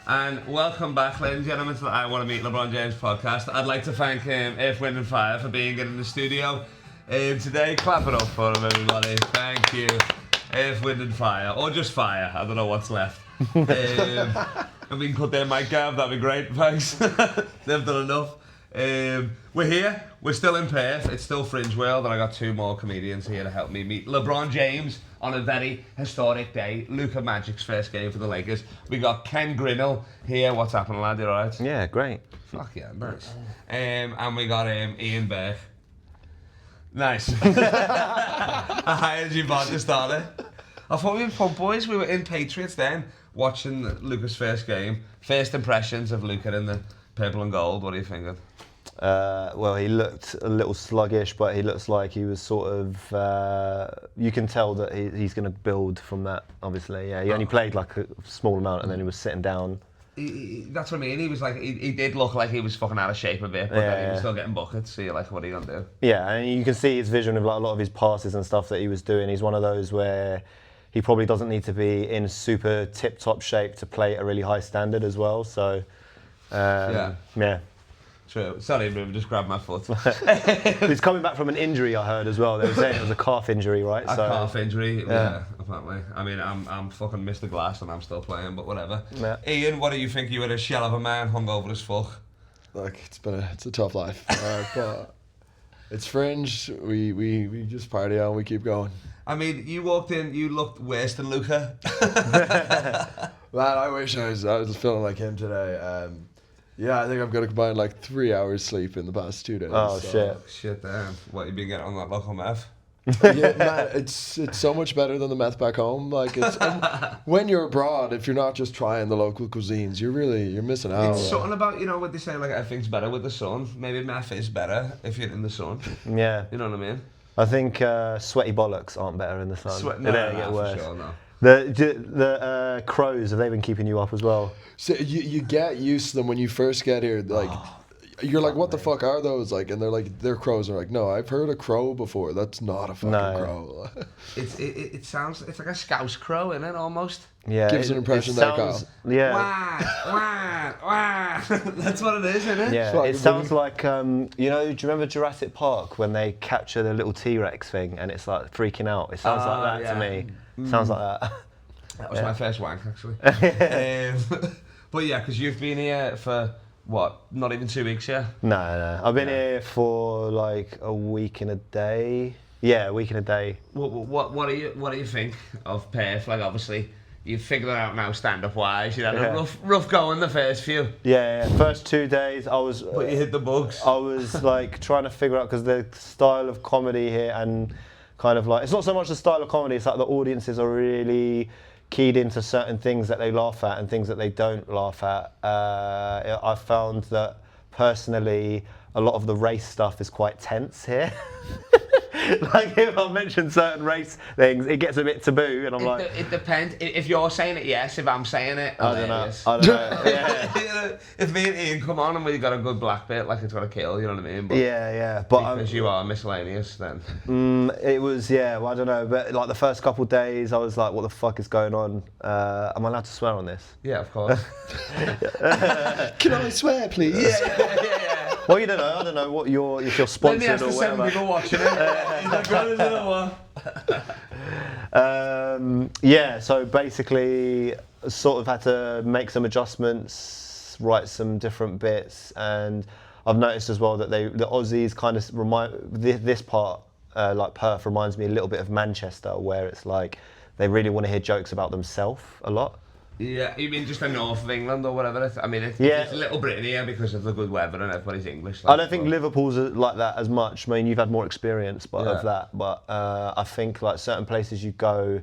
And welcome back, ladies and gentlemen, to the I Want to Meet LeBron James podcast. I'd like to thank Earth, Wind and Fire for being in the studio today. Clap it up for them, everybody. Thank you. Earth, Wind and Fire. Or just Fire. I don't know what's left. If we can cut their mic down, that'd be great. Thanks. They've done enough. We're here. We're still in Perth. It's still Fringe World, and I got two more comedians here to help me meet LeBron James on a very historic day. Luka Magic's first game for the Lakers. We got Ken Grinell here. What's happening, lad? You alright? Yeah, great. Fuck yeah, nice. And we got Ian Burke. Nice. How did you both just start it? I thought we were pub boys. We were in Patriots then, watching Luka's first game. First impressions of Luka in the purple and gold. What are you thinking? Well, he looked a little sluggish, but he looks like he was sort of. You can tell that he's going to build from that. Obviously, yeah. He only played like a small amount, and then he was sitting down. That's what I mean. He was like, he did look like he was fucking out of shape a bit, but then he was still getting buckets. So you're like, what are you gonna do? Yeah, and you can see his vision of like a lot of his passes and stuff that he was doing. He's one of those where he probably doesn't need to be in super tip-top shape to play at a really high standard as well. So, yeah. True. Sorry, bro, just grabbed my foot. He's coming back from an injury, I heard as well. They were saying it was a calf injury, right? A calf injury, yeah, apparently. I mean, I'm fucking Mr. Glass and I'm still playing, but whatever. Yeah. Ian, what do you think? You were a shell of a man, hungover as fuck. Look, it's a tough life, but it's Fringe. We just party on. We keep going. I mean, you walked in, you looked worse than Luka. Man, I wish I was feeling like him today. Yeah, I think I'm going to combine like 3 hours sleep in the past 2 days. Oh, so. Shit, damn. What, you been getting on that local meth? Yeah, man, it's so much better than the meth back home. Like, when you're abroad, if you're not just trying the local cuisines, you're missing out. It's something about, what they say, like, everything's better with the sun. Maybe meth is better if you're in the sun. Yeah. You know what I mean? I think sweaty bollocks aren't better in the sun. No, get worse. For sure, no. The crows, have they been keeping you up as well? So you get used to them when you first get here. Like, you're like, what the fuck are those? Like, and they're crows. And they're like, no, I've heard a crow before. That's not a fucking crow. It sounds, it's like a Scouse crow, isn't it, almost? Yeah. Gives an impression there, Kyle. Yeah. Wah, wah, wah. That's what it is, isn't it? Yeah, it sounds like, do you remember Jurassic Park when they capture the little T-Rex thing and it's like freaking out? It sounds like that to me. Sounds like that. That was my first wank, actually. But yeah, because you've been here for, what, not even 2 weeks, yeah? No. I've been here for like a week and a day. Yeah, a week and a day. What do you think of Perth? Like, obviously, you've figured it out now stand-up wise. You had a rough go in the first few. Yeah. First 2 days, I was... But you hit the bugs. I was like trying to figure out, because the style of comedy here and kind of like... It's not so much the style of comedy, it's like the audiences are really keyed into certain things that they laugh at and things that they don't laugh at. I found that personally, a lot of the race stuff is quite tense here. Like, if I mention certain race things, it gets a bit taboo, and I'm like... It depends. If you're saying it, yes. If I'm saying it, I don't know. Yeah. If me and Ian come on and we got a good black bit, like it's gonna kill, you know what I mean? But yeah. But because you are miscellaneous, then... it was, well, I don't know. But like the first couple of days, I was like, what the fuck is going on? Am I allowed to swear on this? Yeah, of course. Can I swear, please? Yeah. Well, you don't know. I don't know what if you're sponsored Maybe after or whatever. 7 people watching it. So basically, sort of had to make some adjustments, write some different bits, and I've noticed as well that the Aussies kind of remind this part, like Perth, reminds me a little bit of Manchester, where it's like they really want to hear jokes about themselves a lot. Yeah, you mean just the north of England or whatever? I mean, it's Little Britain here because of the good weather and everybody's English. I don't think Liverpool's like that as much. I mean, you've had more experience of that, but I think like certain places you go,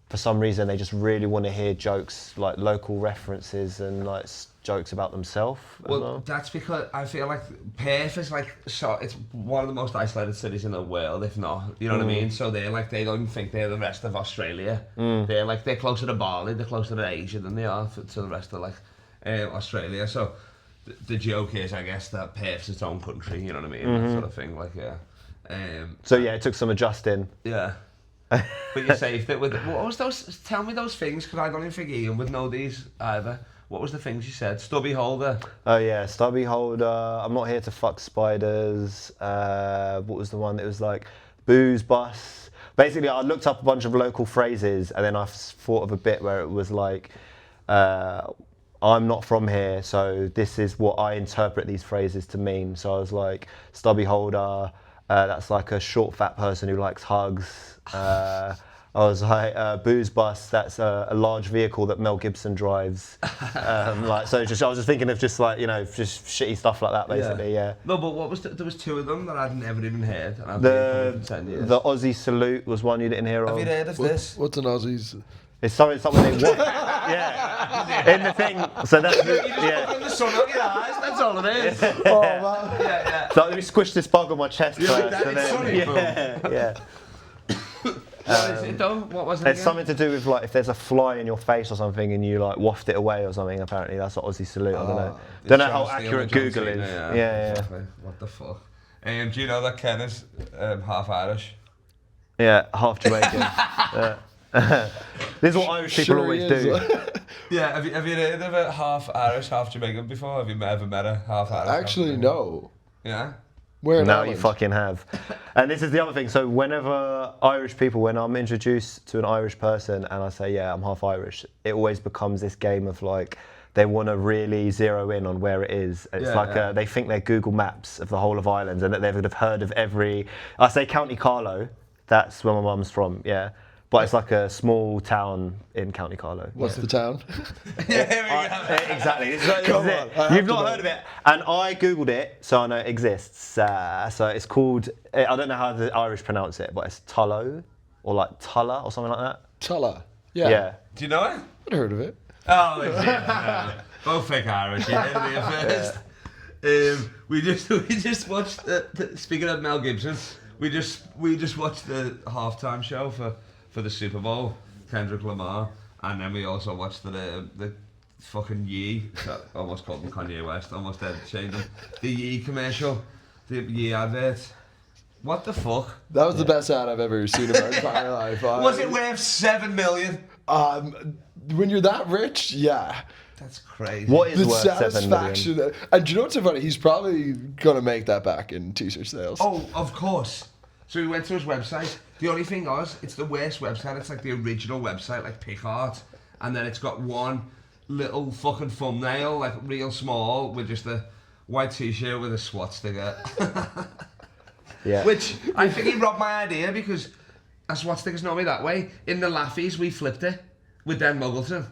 for some reason they just really want to hear jokes, like local references and like jokes about themselves. Well, that's because I feel like Perth is like, so it's one of the most isolated cities in the world, if not, you know what I mean? So they don't think they're the rest of Australia. They're closer to Bali, they're closer to Asia than they are to the rest of Australia. So the joke is, I guess, that Perth's its own country, you know what I mean? That sort of thing, like, so it took some adjusting. Yeah. But you saved it with, what was those, tell me those things, because I don't even think Ian would know these either. What was the things you said? Stubby holder. Oh yeah, stubby holder. I'm not here to fuck spiders. What was the one that was like booze bus? Basically, I looked up a bunch of local phrases, and then I thought of a bit where it was like, I'm not from here, so this is what I interpret these phrases to mean. So I was like, stubby holder, that's like a short, fat person who likes hugs. I was like, booze bus, that's a large vehicle that Mel Gibson drives. I was just thinking of just like, just shitty stuff like that, basically, yeah. No, but what was there was two of them that I'd never even heard. And The Aussie salute was one you didn't hear of. Have you heard of this? What's an Aussie's? It's something they want. Yeah. In the thing. So that's You just put the sun on your eyes, that's all it is. Oh, man. Yeah. So let me squish this bug on my chest You first. like that? And It's then, sunny, yeah. What is it though? What was it It's again? something to do with like if there's a fly in your face or something and you like waft it away or something. Apparently that's what Aussie salute. I don't know. Don't know how accurate Google is. Yeah. Exactly. What the fuck? Do you know that Ken is half Irish? Yeah, half Jamaican. This is what Irish people always do. Yeah. Have you heard of a half Irish, half Jamaican before? Have you ever met a half Irish? Actually, no. Yeah. Where in Now Ireland? you fucking have. And this is the other thing. So whenever Irish people, when I'm introduced to an Irish person and I say, yeah, I'm half Irish, it always becomes this game of like, they want to really zero in on where it is. It's they think they're Google Maps of the whole of Ireland and that they would have heard of every, I say County Carlow, that's where my mum's from, yeah. But it's like a small town in County Carlow. What's the town? Exactly. This is it. on, You've not heard of it. And I Googled it, so I know it exists. So it's called, I don't know how the Irish pronounce it, but it's Tullow, or like Tulla, or something like that. Tulla. Yeah. Yeah. Do you know it? I'd heard of it. Oh, yeah. Both fake Irish. Yeah, first. We just watched. Speaking of Mel Gibson, we just watched the halftime show for the Superbowl, Kendrick Lamar, and then we also watched the fucking Yee. Almost called him Kanye West. Almost dead changed him. The Yee commercial, the Yee advert. What the fuck? That was the best ad I've ever seen in my entire life. Was it worth $7 million? When you're that rich, yeah. That's crazy. What is The worth $7 million? satisfaction. And do you know what's so funny? He's probably going to make that back in t-shirt sales. Oh, of course. So we went to his website. The only thing was, it's the worst website. It's like the original website, like PicArt. And then it's got one little fucking thumbnail, like real small, with just a white t-shirt with a SWAT sticker. Yeah. Which, I think he robbed my idea because a SWAT sticker's normally that way. In the Laffies, we flipped it with Dan Muggleton.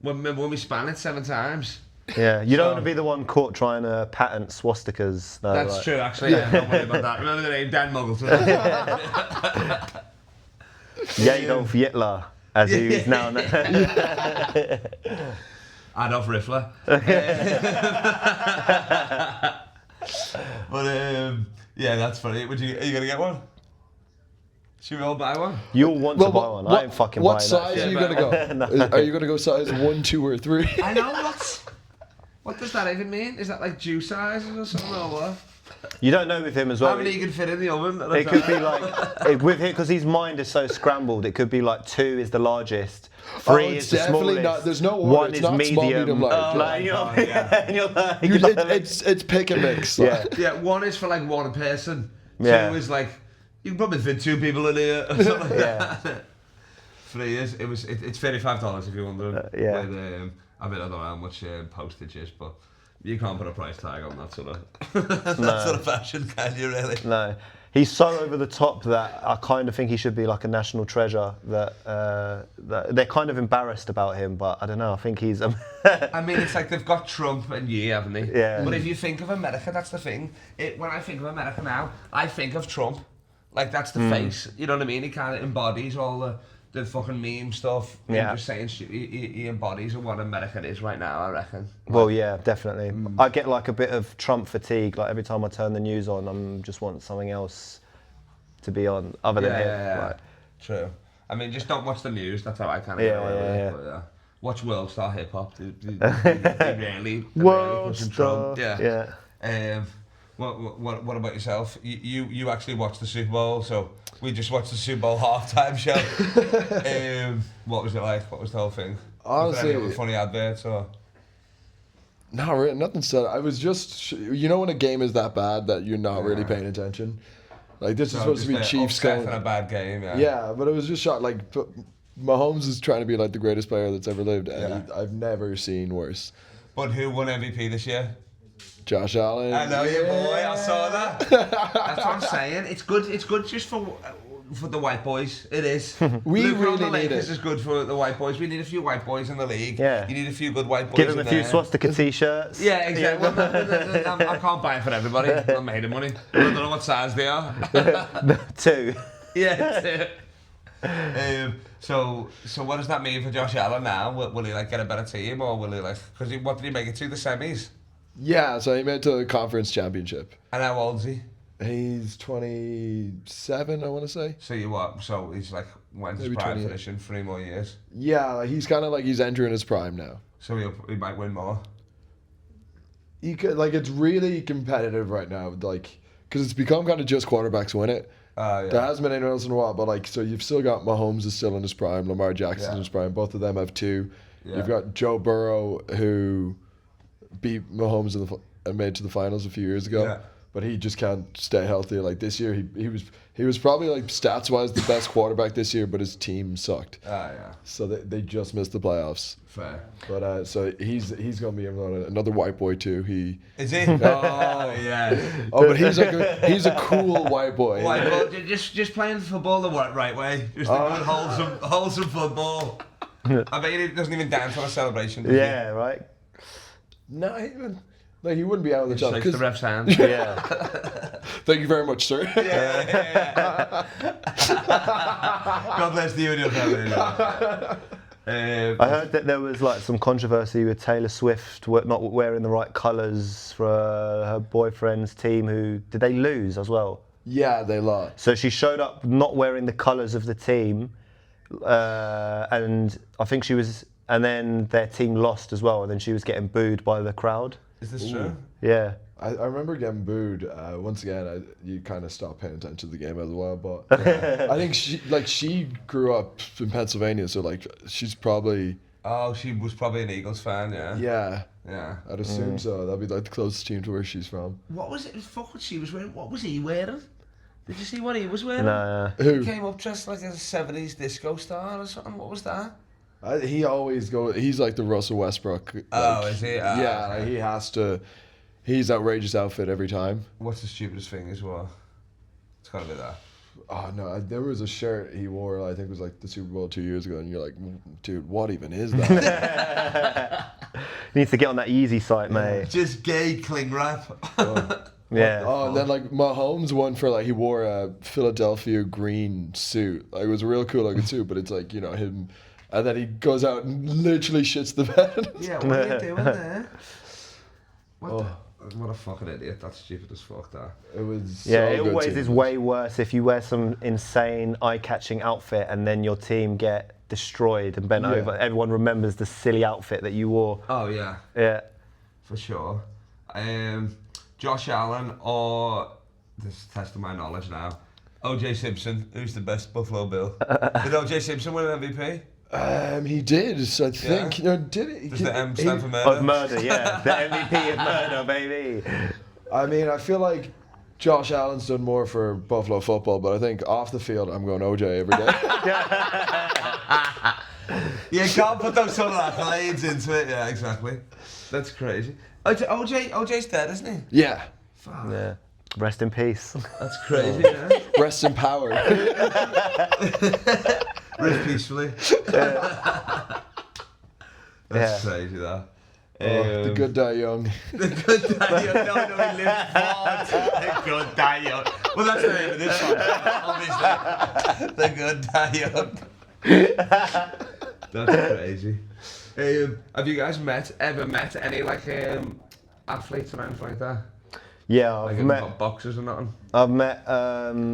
Remember when we span it 7 times? Yeah, you don't want to be the one caught trying to patent swastikas. Though, That's like. true, actually. Yeah, don't worry about that. Remember the name, Dan Muggleton. Adolf Hitler, as he is now. Adolf Riffler. But yeah, that's funny. Are you gonna get one? Should we all buy one? You'll want to buy one. I ain't fucking what buying size that are shit. you going to go? Are you going to go size 1, 2, or 3? I know, what does that even mean? Is that like Jew sizes or something or what? You don't know with him as well. How many you can fit in the oven? It could be like, with him, because his mind is so scrambled, it could be like 2 is the largest, 3 is the smallest, not. There's no order. 1 It's is not medium. small, medium, large. Like, you know, and you're like, It's pick and mix. yeah. Yeah, 1 is for like 1 person. 2 Yeah. is like, you can probably fit 2 people in here or something like Yeah. that. 3 is, it's $35 if you want them. Yeah. With, I mean, I don't know how much postage is, but you can't put a price tag on that sort of sort of fashion, can you really? No. He's so over the top that I kind of think he should be like a national treasure. That they're kind of embarrassed about him, but I don't know. I think he's. I mean, it's like they've got Trump and Yee, haven't they? Yeah. But if you think of America, that's the thing. When I think of America now, I think of Trump. Like, that's the face. You know what I mean? He kind of embodies all the fucking meme stuff. Yeah. I'm just saying, he embodies what America is right now, I reckon. Well, yeah, definitely. I get like a bit of Trump fatigue. Like every time I turn the news on, I'm just want something else to be on other than him. Yeah. Like, True. I mean, just don't watch the news. That's how I kind of Yeah, get away with yeah, it. yeah. But, yeah. Watch World Star Hip Hop. They really World pushing Star. Trump. Yeah. What about yourself? You actually watched the Super Bowl, so we just watched the Super Bowl halftime show. What was it like? What was the whole thing? Honestly, was there any other funny adverts or? Not really, nothing said. I was just, you know, when a game is that bad that you're not really paying attention. Like this is supposed to be Chiefs going going. for a bad game. Yeah. Yeah, but it was just shot like Mahomes is trying to be like the greatest player that's ever lived, and I've never seen worse. But who won MVP this year? Josh Allen. I know your boy. I saw that. That's what I'm saying. It's good. It's good just for the white boys. It is. We Luka really on the need Lakers it. is good for the white boys. We need a few white boys in the league. Yeah. You need a few good white boys. Give them a in few there. swastika T-shirts. Yeah, exactly. Well, I can't buy it for everybody. I'm made of money. I don't know what size they are. 2. Yeah. So what does that mean for Josh Allen now? Will he like get a better team, or will he like? Because what did he make it to, the semis? Yeah, so he made it to the conference championship. And how old is he? He's 27, I want to say. So you what? So he's like when's his Maybe prime 28. finishing? 3 more years. Yeah, he's kind of like he's entering his prime now. So he might win more. He could, like, it's really competitive right now, like, because it's become kind of just quarterbacks win it. Yeah. There hasn't been anyone else in a while, but like, so you've still got Mahomes is still in his prime, Lamar Jackson's in his prime. Both of them have 2. Yeah. You've got Joe Burrow, who beat Mahomes and made it to the finals a few years ago. Yeah. But he just can't stay healthy. Like this year, he was probably like stats wise the best quarterback this year, but his team sucked. Yeah. So they just missed the playoffs. Fair. But so he's gonna be another white boy too. Is he? Oh yeah. Oh, but he's a cool white boy. White boy, just playing football the right way. Just wholesome football. I bet he doesn't even dance on a celebration. Does Yeah, right. No, he wouldn't be out of the he? job. Shakes the ref's hand. Yeah. Thank you very much, sir. Yeah. God bless you and your family. I heard that there was like some controversy with Taylor Swift not wearing the right colours for her boyfriend's team. Who did they lose as well? Yeah, they lost. So she showed up not wearing the colours of the team, and I think she was, and then their team lost as well, and then she was getting booed by the crowd. Is this true? Yeah. I remember getting booed. Once again, you kind of stop paying attention to the game as well. But I think she grew up in Pennsylvania, so like she's probably. Oh, she was probably an Eagles fan, yeah. Yeah. Yeah. I'd assume so. That'd be like the closest team to where she's from. What was it? Fuck what she was wearing. What was he wearing? Did you see what he was wearing? Nah. Who? He came up dressed like a 70s disco star or something. What was that? He always goes. He's like the Russell Westbrook. Like, Oh, is he? Oh, yeah, okay. like, he has to. He's outrageous outfit every time. What's the stupidest thing as well? It's gotta be that. Oh no, there was a shirt he wore. I think it was like the Super Bowl 2 years ago, and you're like, dude, what even is that? Needs to get on that Yeezy site, mate. Just gay cling wrap. Yeah. Oh, and then like Mahomes one for like he wore a Philadelphia green suit. Like it was a real cool looking suit, but it's like, you know, him, and then he goes out and literally shits the bed. Yeah, what are you doing there? Oh. What a fucking idiot. That's stupid as fuck, that. It was. Yeah, so it good always too. is way worse if you wear some insane eye-catching outfit and then your team get destroyed and bent Yeah. over. Everyone remembers the silly outfit that you wore. Oh, yeah. Yeah. For sure. Josh Allen or, this is testing my knowledge now, O.J. Simpson, who's the best Buffalo Bill? Did O.J. Simpson win an MVP? He did, so I think. Yeah. No, did he? Does the M stand for murder? Of murder, yeah. The MVP of murder, baby. I mean, I feel like Josh Allen's done more for Buffalo football, but I think off the field, I'm going OJ every day. You can't put those sort of accolades into it. Yeah, exactly. That's crazy. OJ's dead, isn't he? Yeah. Fuck. Yeah. Rest in peace. That's crazy, yeah. Rest in power. Rest peacefully. That's crazy, that. The good die young. The good die young. No, he lives far. The good die young. Well, that's the name of this song, obviously. The good die young. That's crazy. Have you guys ever met any like athletes or anything like that? Yeah, Like I've met boxers or nothing? I've met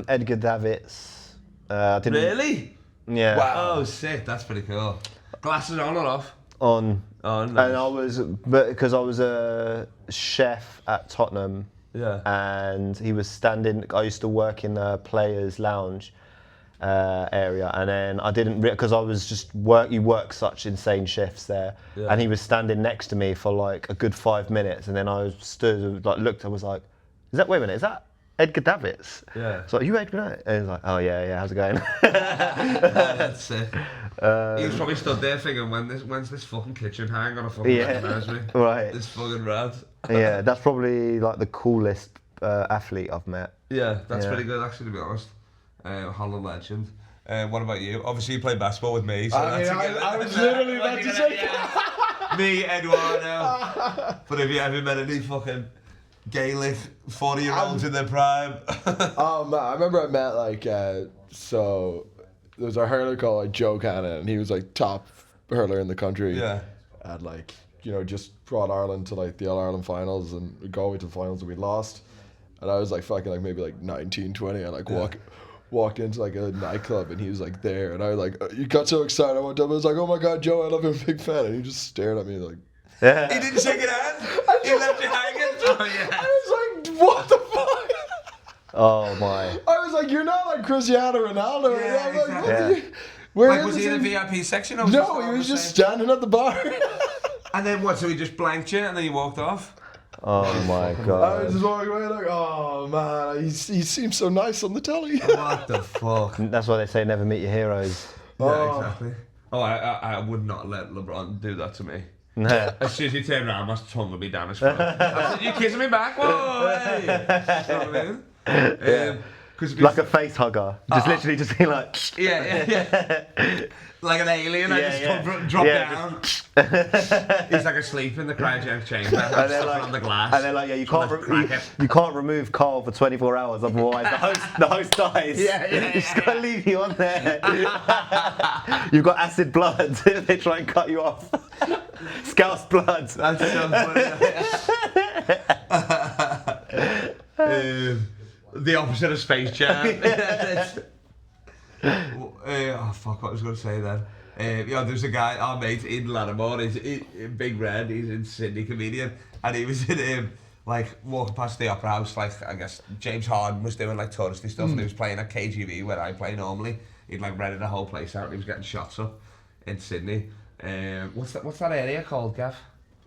Edgar Davids. I didn't Really? Yeah. Wow. Oh, sick. That's pretty cool. Glasses on or off? On. On. And because I was a chef at Tottenham, Yeah. and he was standing. I used to work in the players' lounge, area, and then I didn't because I was just you work such insane shifts there, and he was standing next to me for like a good 5 minutes, and then I stood like looked and was like, wait a minute, is that Edgar Davids? Yeah. So, are you Edgar Davids? And he's like, oh yeah, how's it going? That's it. He was probably stood there thinking, when's this fucking kitchen hang on a fucking recognise me? Right. This fucking rad. Yeah, that's probably like the coolest athlete I've met. Yeah, that's pretty good actually, to be honest. Holland legend. What about you? Obviously you played basketball with me, so I was literally about to say me, Eduardo. But have you ever met any fucking Gaelic 40-year-olds in their prime? Oh man, I remember I met like so there was a hurler called like Joe Cannon, and he was like top hurler in the country. Yeah. And like, you know, just brought Ireland to like the All-Ireland finals, and we go to the finals and we lost. And I was like fucking like maybe like 19, 20, and like walked into like a nightclub, and he was like there, and I was like, you got so excited. I went up, I was like, oh my god, Joe, I love you, I'm a big fan. And he just stared at me like, He didn't shake your hand? He left you hanging? Oh yeah. I was like, what the fuck? Oh my. I was like, you're not like Cristiano Ronaldo. Yeah, I was like, exactly. what are you, where Like, is was he in this the VIP section? Or No, he was just standing at the bar. And then what, so he just blanked you and then you walked off? Oh my I was god. just walking away like, oh man, he seems so nice on the telly. What the fuck? That's why they say never meet your heroes. Yeah, exactly. Oh, I would not let LeBron do that to me. Yeah. As soon as he turned around, my tongue would be down his throat. I said, you kissing me back? Whoa, hey! You know what I mean? Like a face hugger. Just literally just be like... Yeah. Like an alien, I just drop down. He's like asleep in the cryogenic chamber. And they're like, on the glass. And they're like, yeah, you can't remove Carl for 24 hours, otherwise the host dies. You just gotta leave you on there. You've got acid blood. They try and cut you off. Scouse blood. That's so funny. The opposite of Space Jam. Oh fuck! What I was going to say then. There's a guy, our mate in Lattimore. He's in Big Red. He's in Sydney, comedian, and he was in like walking past the Opera House. Like I guess James Harden was doing like touristy stuff, and he was playing at KGV where I play normally. He'd like rented the whole place out, and he was getting shots up in Sydney. What's that area called, Gav?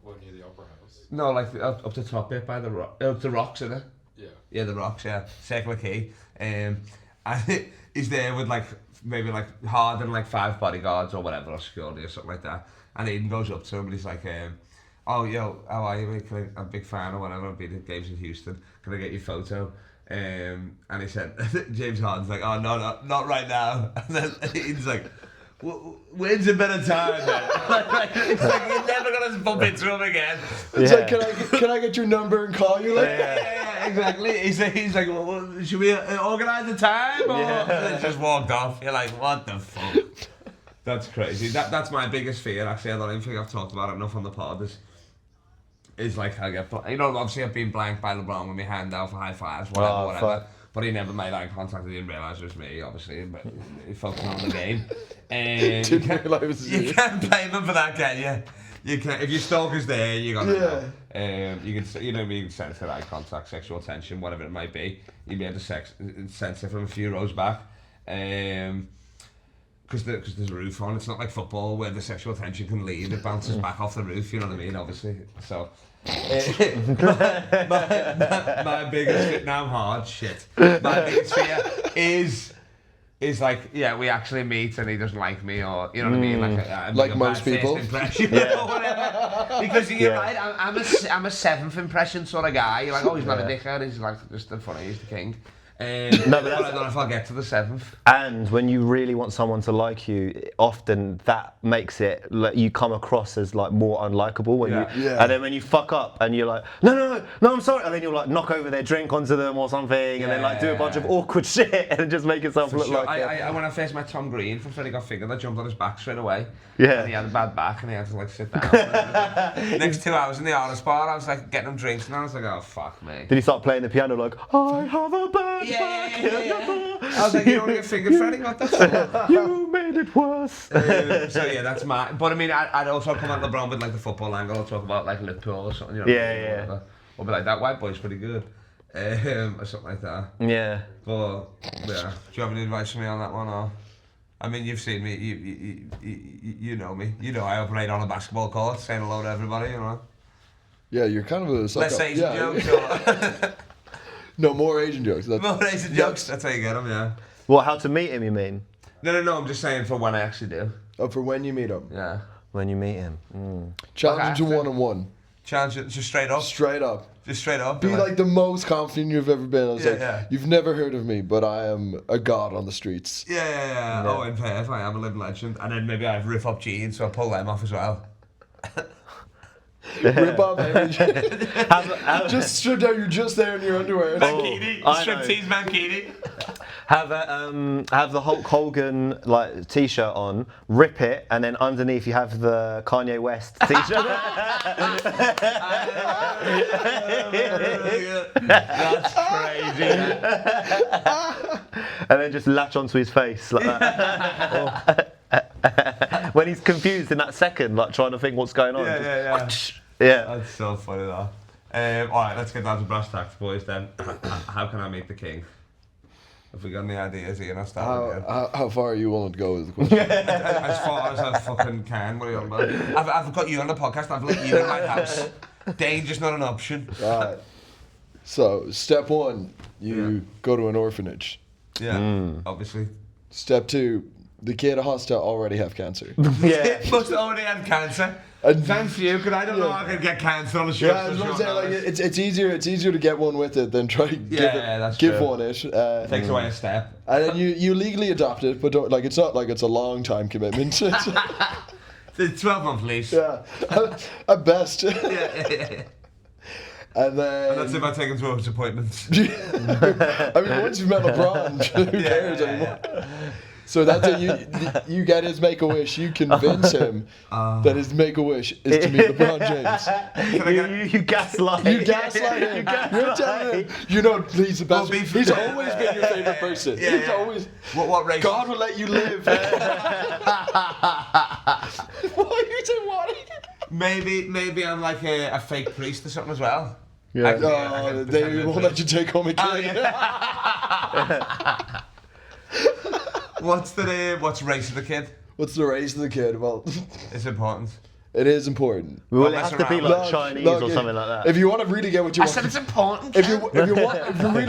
Well, near the Opera House. No, like up the top bit by the rocks, isn't it? Yeah. Yeah, the rocks, yeah. Circular Quay. And he's there with like, maybe like Harden, like 5 bodyguards or whatever, or security or something like that. And Aiden goes up to him and he's like, oh, yo, how are you, mate? I'm a big fan or whatever. I've been at games in Houston. Can I get your photo? And he said, James Harden's like, oh, no, not right now. And then Aiden's like, when's a better time, man? It's like you're never gonna bump into him again. It's like, can I get your number and call you? Like, yeah, exactly. He's like, well, should we organise a time? Or and just walked off. You're like, what the fuck? That's crazy. That's my biggest fear. Actually, I don't even think I've talked about it enough on the pod. Is like I get, obviously I've been blanked by LeBron with my hand out for high fives, whatever. Fuck. But he never made eye contact. He didn't realise it was me, obviously. But he focused on the game. And didn't realise it was you can't blame him for that, can you? You can. If your stalker's there, you gotta know. You can sense that eye contact, sexual tension, whatever it might be. You'd be able to sense it from a few rows back. Because there's a roof on. It's not like football where the sexual tension can leave. It bounces back off the roof. You know what I mean? Obviously. So. My biggest fear, now I'm hard shit. My biggest fear is like, yeah, we actually meet and he doesn't like me, or you know what I mean, like a most bad people. first impression or whatever. Because you're right, I'm a 7th impression sort of guy. You're like, oh, he's not a dickhead. He's like just the funny. He's the king. But I don't know if I'll get to the 7th. And when you really want someone to like you, often that makes it like you come across as like more unlikable when and then when you fuck up and you're like, no, I'm sorry, and then you'll like knock over their drink onto them or something, and then like do a bunch of awkward shit and just make yourself look like. I when I first met Tom Green from Freddy Got Fingered, I jumped on his back straight away. Yeah. And he had a bad back and he had to like sit down. Next 2 hours in the Artist Bar, I was like getting him drinks and I was like, oh fuck me. Did he start playing the piano like, I have a bad back? Yeah. I was like, you don't get fingered, Freddy, what the fuck? You made it worse. So yeah, that's my. But I mean, I'd also come at LeBron with like the football angle. I'll talk about like Liverpool or something. You know, Yeah. Or be like, that white boy's pretty good. or something like that. Yeah. But yeah, do you have any advice for me on that one? Or I mean, you've seen me. You know me. You know I operate on a basketball court, saying hello to everybody. You know. Yeah, you're kind of a Less Asian jokes. Or No, more Asian jokes. more Asian jokes. That's how you get them. Yeah. What? How to meet him? You mean? No. I'm just saying for when I actually do. Oh, for when you meet him. Yeah. When you meet him. Challenge him to Okay. 1-on-1. Challenge it just straight up. Straight up. Just straight up. Be like the most confident you've ever been. I was Yeah, like, yeah. you've never heard of me, but I am a god on the streets. Yeah. Oh, in Perth, I am a living legend. And then maybe I have riff up jeans, so I pull them off as well. Rip off everything. Have, Just strip down, you're just there in your underwear. Mankini, I know. striptease Mankini. have the Hulk Hogan like T-shirt on, rip it, and then underneath you have the Kanye West T-shirt. That's crazy. And then just latch onto his face like that. When he's confused in that second, like trying to think what's going on. Yeah. Yeah. That's so funny, that. Alright, let's get down to brass tacks, boys, then. How can I meet the king? Have we got any ideas, Ian? I'll start with you. How far are you willing to go with the question? As far as I fucking can, what are you on about? I've got you on the podcast, I've let you in my house. Danger's not an option. Right. So, step 1, you go to an orphanage. Yeah, obviously. Step 2, the kid has to already have cancer. Yeah. Must already have cancer. And- Thanks you, because I don't know I could get cancer on the show. Yeah, I was gonna say, like, it's easier to get one with it than try to that's give true. one it. Takes away a step. And then you legally adopt it, but don't, like, it's not like it's a long time commitment. The 12-month lease. Yeah, at best. Yeah. And then And that's if I take him to his appointments. I mean, once you've met LeBron, who cares anymore? So that's it. You get his Make-A-Wish. You convince him that his Make-A-Wish is to meet LeBron James. You gaslight. You gaslight him. You're telling him, you know, he's the best. Well, He's always been your favorite person. Yeah, He's yeah. always. What race? God will let you live. What you say? What? Maybe I'm like a fake priest or something as well. Yeah. They won't let you take home a kid. Oh, yeah. What's race of the kid? What's the race of the kid? Well, It's important. it is important. Will it mess have to be around. like Chinese or something like that? If you want to really get what you I want, said it's important. if you really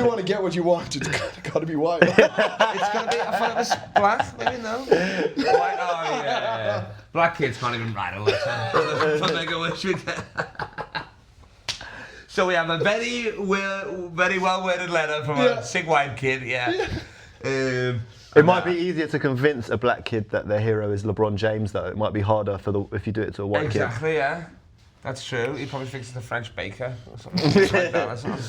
want to get what you want, it's got to be white. It's gonna be. I thought it was black. Maybe no. White. Oh yeah. Black kids can't even write a letter. So make a wish we can. So we have a very well worded letter from a sick white kid. Yeah. It might be easier to convince a black kid that their hero is LeBron James, though. It might be harder if you do it to a white kid. Exactly. Yeah. That's true. He probably thinks it's a French baker or something like that. Or something.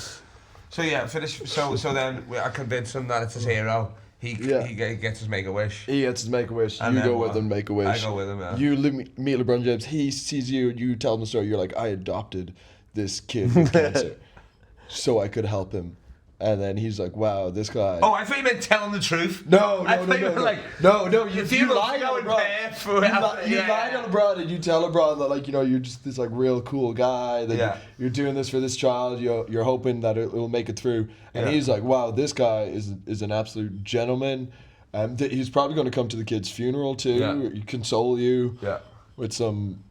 So yeah, finish. So then I convince him that it's his hero. He gets his Make-A-Wish. He gets his Make-A-Wish. And You then go what? with him, Make-A-Wish. I go with him. Yeah. You meet LeBron James. He sees you. You tell him the story. You're like, I adopted this kid with cancer, so I could help him. And then he's like, wow, this guy. Oh, I thought you meant telling the truth. No. I thought you were like, no. if You you lie to go in LeBron. Perth for You lie to LeBron and you tell LeBron that, like, you know, you're just this like real cool guy, that you're doing this for this child, you're hoping that it will make it through. And he's like, wow, this guy is an absolute gentleman. He's probably going to come to the kid's funeral too, console you with some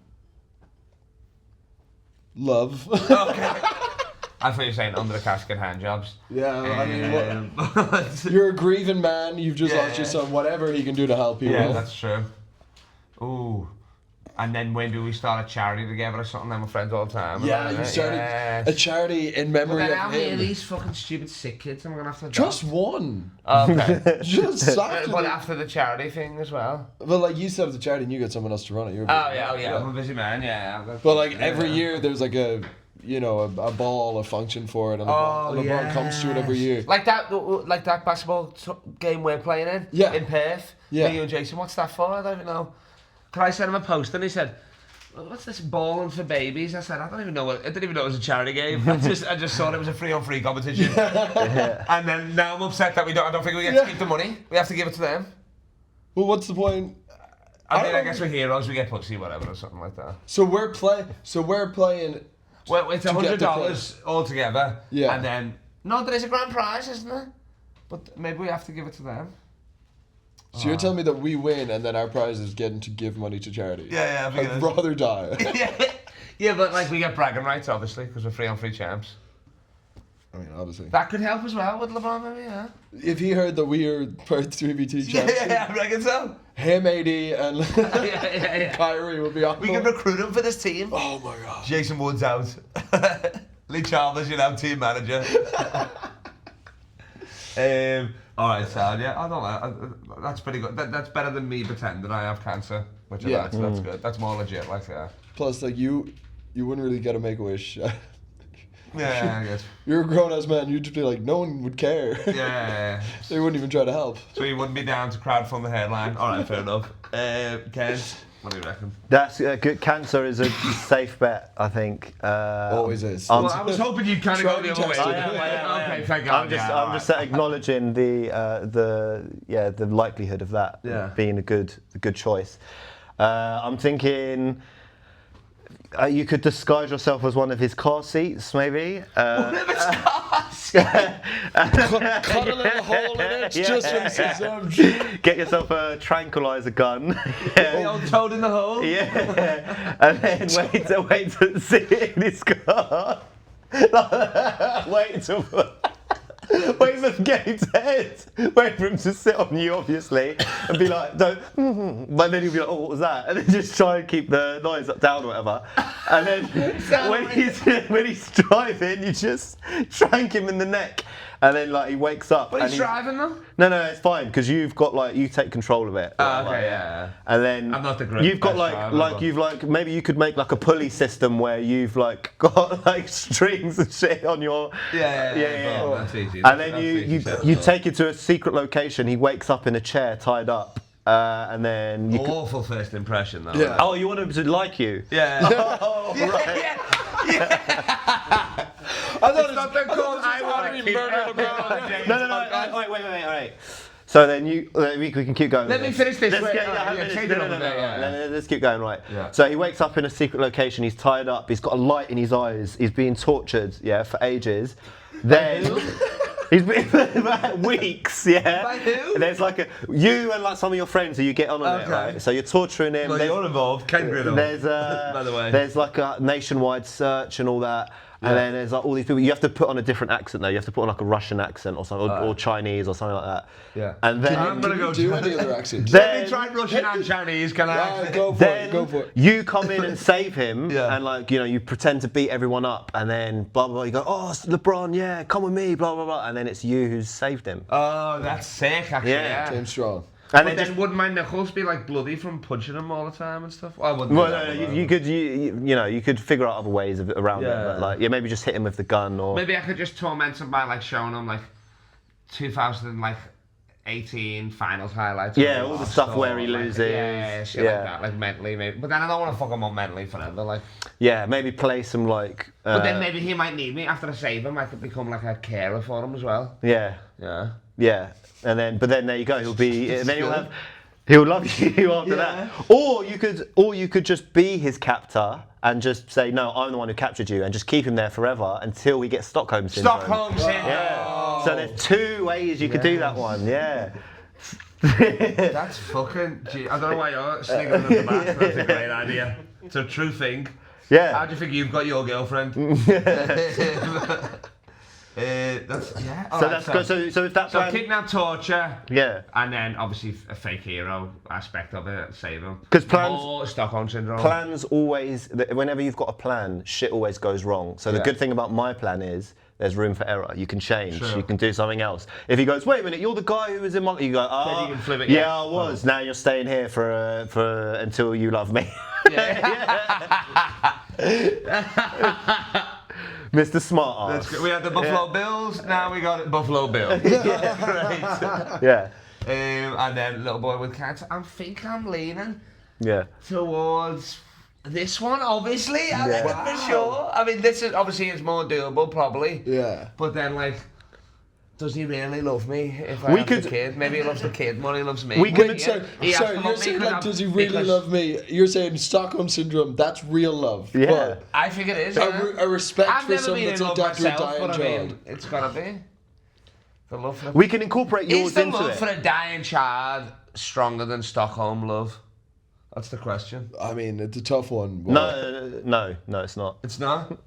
love. Okay. I thought you were saying under the casket hand jobs. Yeah, I mean, you're a grieving man, you've just lost your son, whatever he can do to help you. Yeah, that's true. Ooh. And then when do we start a charity together or something? Then we're friends all the time. Yeah, you started a charity in memory But then of I'll hear him. these fucking stupid sick kids and we're going to have to Just one. Okay. Just after But the, after the charity thing as well. Well, like you set up the charity and you get someone else to run it. You're a Oh busy yeah, man. I'm a busy man, yeah. But like every year there's like a ball, a function for it, and LeBron comes to it every year. Like that basketball game we're playing in. Yeah. In Perth. Yeah. Me, you and Jason. What's that for? I don't even know. Can I send him a post? And he said, "What's this balling for babies?" I said, I didn't even know it was a charity game. I just thought it was a free-on-free competition. And then now I'm upset that I don't think we get to keep the money. We have to give it to them. Well, what's the point? I guess we're heroes. We get pussy, whatever, or something like that. So we're playing. Well, it's To get the $100 altogether. Yeah. And then No, there is a grand prize, isn't there? But maybe we have to give it to them. So you're telling me that we win and then our prize is getting to give money to charity? Yeah, I'd rather die. yeah, but like we get bragging rights, obviously, because we're 3-on-3 champs. I mean, obviously. That could help as well with LeBron, maybe, yeah. If he heard that we are part 3v2 champs, Yeah, I reckon so. him, AD, and yeah. Kyrie will be on. We could recruit him for this team. Oh my god. Jason Woods out. Lee Chalmers, team manager. Alright, Sal, yeah, I don't know. That's pretty good. That's better than me pretending I have cancer, which that's good. That's more legit, like, yeah. Plus, like, you wouldn't really get a Make-A-Wish. Yeah, I guess. You're a grown-ass man, you'd just be like, no one would care. Yeah. They wouldn't even try to help. So you wouldn't be down to crowdfund the headline? Alright, fair enough. Ken, what do you reckon? That's good. Cancer is a safe bet, I think. Always is. Well, I was hoping you'd kind of go the other way. I am. Okay, thank God. I'm just acknowledging the likelihood of that being a good choice. I'm thinking you could disguise yourself as one of his car seats, maybe. One of his cars. Cut a little hole in it just when he says Get yourself a tranquilizer gun. The old toad in the hole. Yeah, and then wait to sit in his car. Wait for him to get his head. Wait for him to sit on you, obviously, and be like, don't. But then he'll be like, oh, what was that? And then just try and keep the noise down or whatever. And then when he's driving, you just trank him in the neck. And then like he wakes up. But he's driving though? No, it's fine because you've got you take control of it. Yeah. And then I'm not the great you've got maybe you could make like a pulley system where you've got like strings and shit on your. Yeah. Well, that's easy. And then you take it to a secret location. He wakes up in a chair tied up. And then you awful first impression though. Yeah. Oh, you want him to like you? Yeah. Oh, right. I thought It's not been called I want to keep No. Wait. All right. So then we can keep going. Let me finish this. Let's keep going. Right. Yeah. So he wakes up in a secret location. He's tied up. He's got a light in his eyes. He's being tortured. Yeah, for ages. Then. He's been about weeks, yeah. By who? There's you and like some of your friends who you get on it, right? So you're torturing him. Well, you're involved, Ken Grinell. There's by the way. There's like a nationwide search and all that. And then there's like all these people. You have to put on a different accent though. You have to put on like a Russian accent or something, or Chinese or something like that. Yeah. And then I'm gonna go do any other accents. Let me try Russian and Chinese. Can I? Go for it. You come in and save him, Yeah. and you pretend to beat everyone up, and then blah blah blah. You go, oh, it's LeBron, yeah, come with me, blah blah blah, and then it's you who's saved him. Oh, that's sick. Actually, yeah. Team strong. And But then wouldn't my knuckles be like bloody from punching him all the time and stuff? Well, I wouldn't. Well, no, you could figure out other ways around it, but maybe just hit him with the gun, or maybe I could just torment him by like showing him like 2018 finals highlights. Yeah, all the stuff where he loses. Yeah, shit like that, like mentally maybe. But then I don't want to fuck him up mentally forever, like. Yeah, maybe play some like. But then maybe he might need me after I save him. I could become like a carer for him as well. Yeah. Yeah. Yeah, but then there you go. He'll be, and then he'll love you after that. Or you could just be his captor and just say, no, I'm the one who captured you, and just keep him there forever until we get Stockholm syndrome. Stockholm syndrome. Yeah. So there's 2 ways you could do that one. Yeah. That's fucking. I don't know why you're sneaking in the back. That's a great idea. It's a true thing. Yeah. How do you think you've got your girlfriend? That's So if that's kidnap, torture, yeah, and then obviously a fake hero aspect of it, save him. Because plans, or Stockholm syndrome. Plans always, whenever you've got a plan, shit always goes wrong. So the good thing about my plan is there's room for error. You can change. Sure. You can do something else. If he goes, wait a minute, you're the guy who was in my, you go, oh, you can flip it, yeah, I was. Now you're staying here for until you love me. Mr. Smart Ass. We had the Buffalo Bills, now we got Buffalo Bill. Great. Yeah. And then little boy with cancer. I think I'm leaning towards this one, obviously. I think for sure. I mean, this is obviously it's more doable, probably. Yeah. But then, like, does he really love me if I We have could- the kid? Maybe he loves the kid more than he loves me. We could- Wait, He has sorry, to you're love me saying because like, does he really because love me? You're saying Stockholm syndrome? That's real love. Yeah. But I think it is. a, Yeah. a respect I've for never someone been that's in looked love after a myself, dying but I child. mean, it's gotta be. The love for We can incorporate yours Is the into love it. for a dying child stronger than Stockholm love? That's the question. I mean, it's a tough one. But No, it's not. It's not.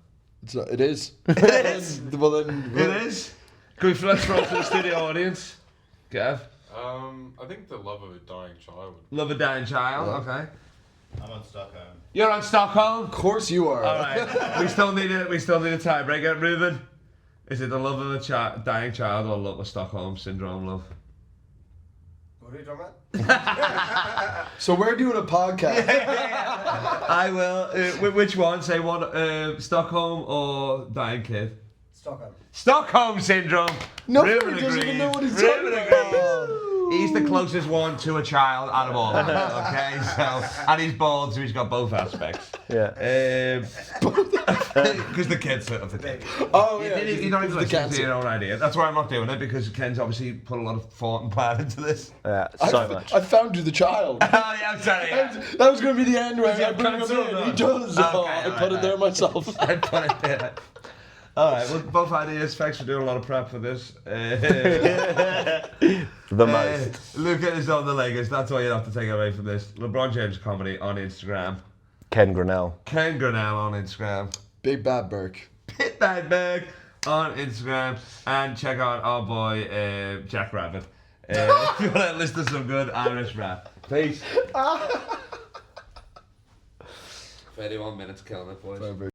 it's not, it is. It is. Well then, It is. Let's throw it to the studio audience. Gav. I think the love of a dying child. Love a dying child. Yeah. Okay. I'm on Stockholm. You're on Stockholm. Of course you are. All right. we still need a tiebreaker. Ruben, is it the love of a dying child or love of Stockholm syndrome love? What are you talking about? So we're doing a podcast. I will. Which one? Say one. Stockholm or dying kid? Stockholm. Stockholm syndrome. No, Ruben he doesn't even agrees. know what he's Ruben talking about. agrees. He's the closest one to a child out of all of us, okay? So, and he's bald, so he's got both aspects. Yeah. Because the kid's sort of the kid. Oh You yeah, don't even the listen to cancer. your own idea. That's why I'm not doing it, because Ken's obviously put a lot of thought and plan into this. Yeah, so much. I found you the child. Oh, yeah, I'm sorry. Yeah. That was going to be the end where he I have bring him cancer or in. not? He does. Okay, Oh, I alright, put it there myself. I put it there. Alright, well, both ideas. Thanks for doing a lot of prep for this. The most. Luka is on the Lakers. That's all you have to take away from this. LeBron James comedy on Instagram. Ken Grinell. Ken Grinell on Instagram. Big Bad Burke. Hit that bag on Instagram. And check out our boy Jack Rabbit. If you want to listen to some good Irish rap. Peace. 31 minutes killing it, boys.